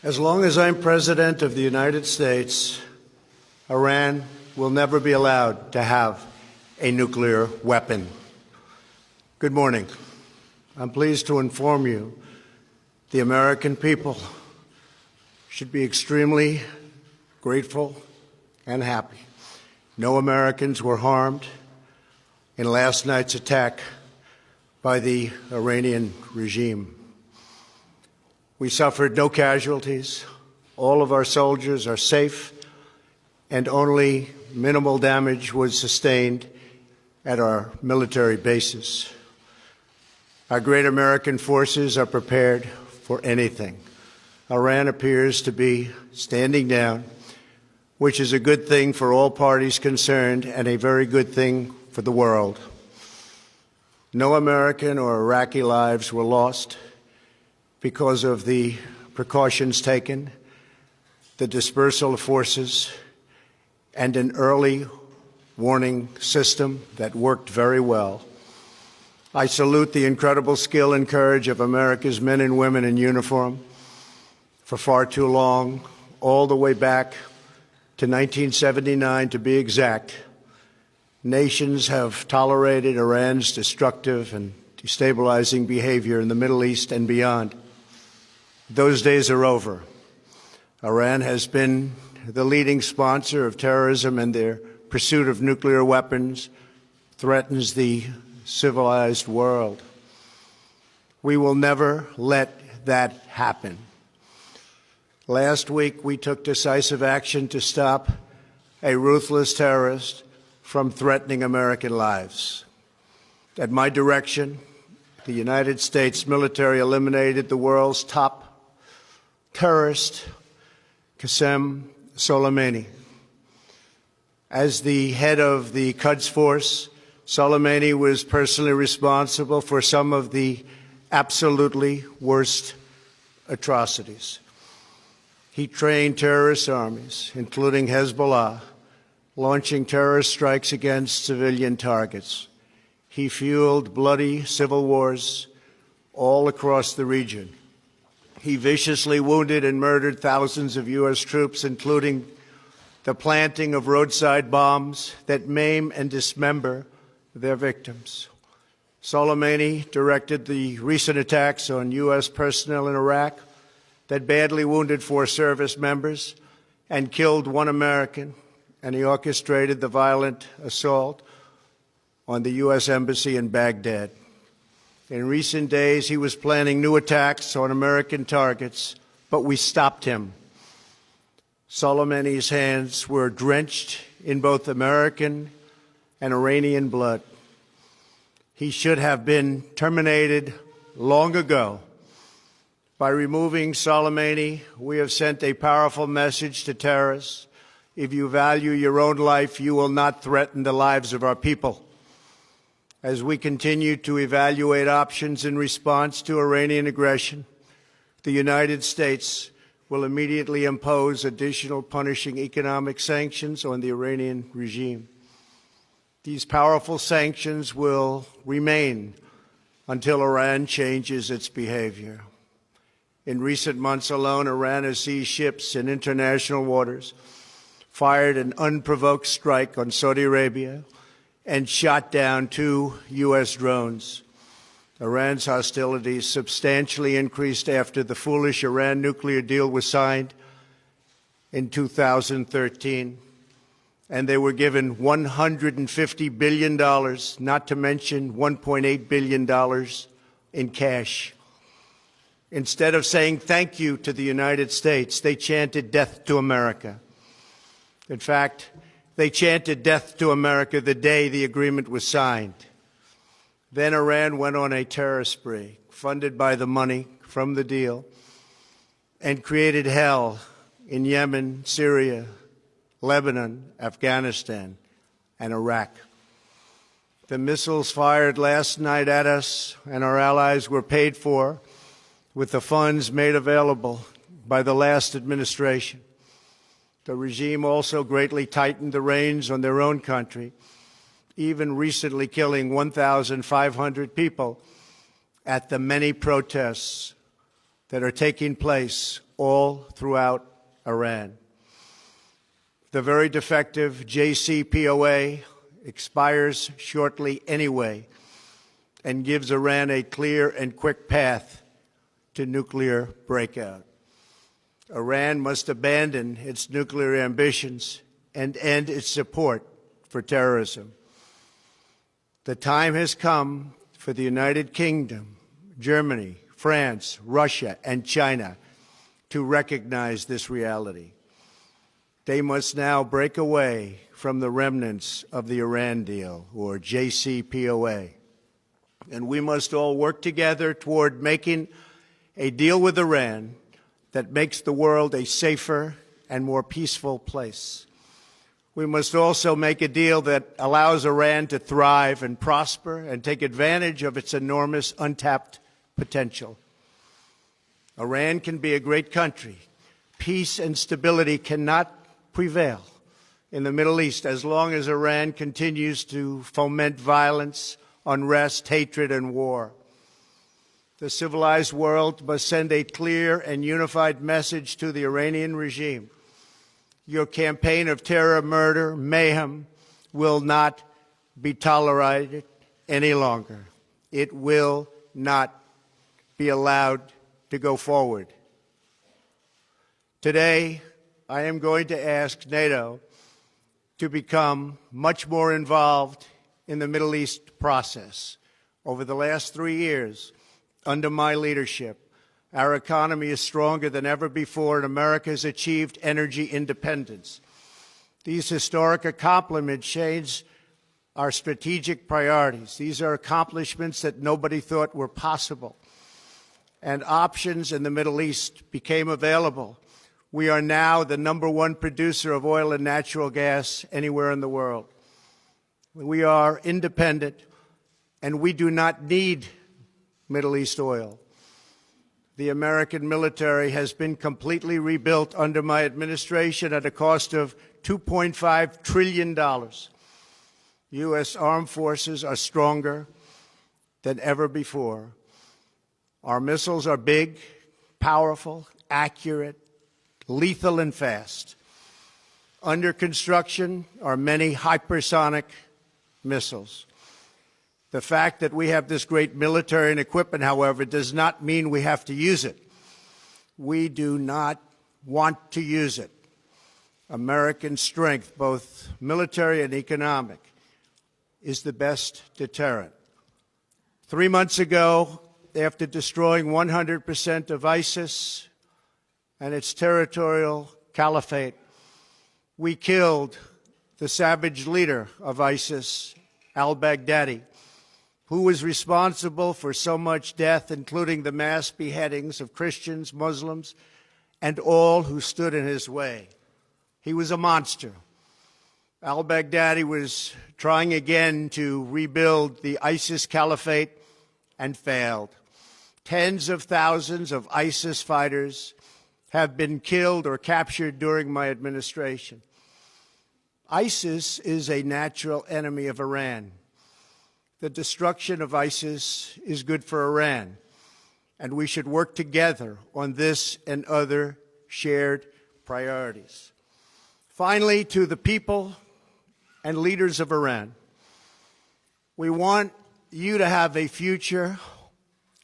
As long as I'm President of the United States, Iran will never be allowed to have a nuclear weapon. Good morning. I'm pleased to inform you the American people should be extremely grateful and happy. No Americans were harmed in last night's attack by the Iranian regime. We suffered no casualties. All of our soldiers are safe, and only minimal damage was sustained at our military bases. Our great American forces are prepared for anything. Iran appears to be standing down, which is a good thing for all parties concerned and a very good thing for the world. No American or Iraqi lives were lost because of the precautions taken, the dispersal of forces, and an early warning system that worked very well. I salute the incredible skill and courage of America's men and women in uniform. For far too long, all the way back to 1979 to be exact, nations have tolerated Iran's destructive and destabilizing behavior in the Middle East and beyond. Those days are over. Iran has been the leading sponsor of terrorism, and their pursuit of nuclear weapons threatens the civilized world. We will never let that happen. Last week, we took decisive action to stop a ruthless terrorist from threatening American lives. At my direction, the United States military eliminated the world's top terrorist, Qasem Soleimani. As the head of the Quds Force, Soleimani was personally responsible for some of the absolutely worst atrocities. He trained terrorist armies, including Hezbollah, launching terrorist strikes against civilian targets. He fueled bloody civil wars all across the region. He viciously wounded and murdered thousands of U.S. troops, including the planting of roadside bombs that maim and dismember their victims. Soleimani directed the recent attacks on U.S. personnel in Iraq that badly wounded 4 service members and killed 1 American, and he orchestrated the violent assault on the U.S. Embassy in Baghdad. In recent days, he was planning new attacks on American targets, but we stopped him. Soleimani's hands were drenched in both American and Iranian blood. He should have been terminated long ago. By removing Soleimani, we have sent a powerful message to terrorists. If you value your own life, you will not threaten the lives of our people. As we continue to evaluate options in response to Iranian aggression, the United States will immediately impose additional punishing economic sanctions on the Iranian regime. These powerful sanctions will remain until Iran changes its behavior. In recent months alone, Iran has seized ships in international waters, fired an unprovoked strike on Saudi Arabia, and shot down 2 U.S. drones. Iran's hostilities substantially increased after the foolish Iran nuclear deal was signed in 2013, and they were given $150 billion, not to mention $1.8 billion in cash. Instead of saying thank you to the United States, they chanted death to America. In fact, they chanted death to America the day the agreement was signed. Then Iran went on a terror spree, funded by the money from the deal, and created hell in Yemen, Syria, Lebanon, Afghanistan, and Iraq. The missiles fired last night at us and our allies were paid for with the funds made available by the last administration. The regime also greatly tightened the reins on their own country, even recently killing 1,500 people at the many protests that are taking place all throughout Iran. The very defective JCPOA expires shortly anyway and gives Iran a clear and quick path to nuclear breakout. Iran must abandon its nuclear ambitions and end its support for terrorism. The time has come for the United Kingdom, Germany, France, Russia, and China to recognize this reality. They must now break away from the remnants of the Iran deal, or JCPOA. And we must all work together toward making a deal with Iran that makes the world a safer and more peaceful place. We must also make a deal that allows Iran to thrive and prosper and take advantage of its enormous untapped potential. Iran can be a great country. Peace and stability cannot prevail in the Middle East as long as Iran continues to foment violence, unrest, hatred, and war. The civilized world must send a clear and unified message to the Iranian regime. Your campaign of terror, murder, mayhem will not be tolerated any longer. It will not be allowed to go forward. Today, I am going to ask NATO to become much more involved in the Middle East process. Over the last 3 years, under my leadership, our economy is stronger than ever before, and America has achieved energy independence. These historic accomplishments change our strategic priorities. These are accomplishments that nobody thought were possible. And options in the Middle East became available. We are now the #1 producer of oil and natural gas anywhere in the world. We are independent, and we do not need Middle East oil. The American military has been completely rebuilt under my administration at a cost of $2.5 trillion. U.S. armed forces are stronger than ever before. Our missiles are big, powerful, accurate, lethal, and fast. Under construction are many hypersonic missiles. The fact that we have this great military and equipment, however, does not mean we have to use it. We do not want to use it. American strength, both military and economic, is the best deterrent. 3 months ago, after destroying 100% of ISIS and its territorial caliphate, we killed the savage leader of ISIS, al-Baghdadi, who was responsible for so much death, including the mass beheadings of Christians, Muslims, and all who stood in his way. He was a monster. Al-Baghdadi was trying again to rebuild the ISIS caliphate and failed. Tens of thousands of ISIS fighters have been killed or captured during my administration. ISIS is a natural enemy of Iran. The destruction of ISIS is good for Iran, and we should work together on this and other shared priorities. Finally, to the people and leaders of Iran, we want you to have a future,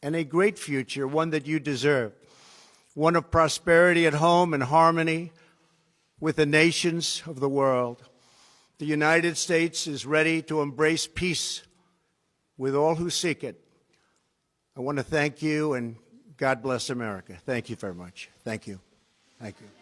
and a great future, one that you deserve, one of prosperity at home and harmony with the nations of the world. The United States is ready to embrace peace with all who seek it. I want to thank you, and God bless America. Thank you very much. Thank you. Thank you.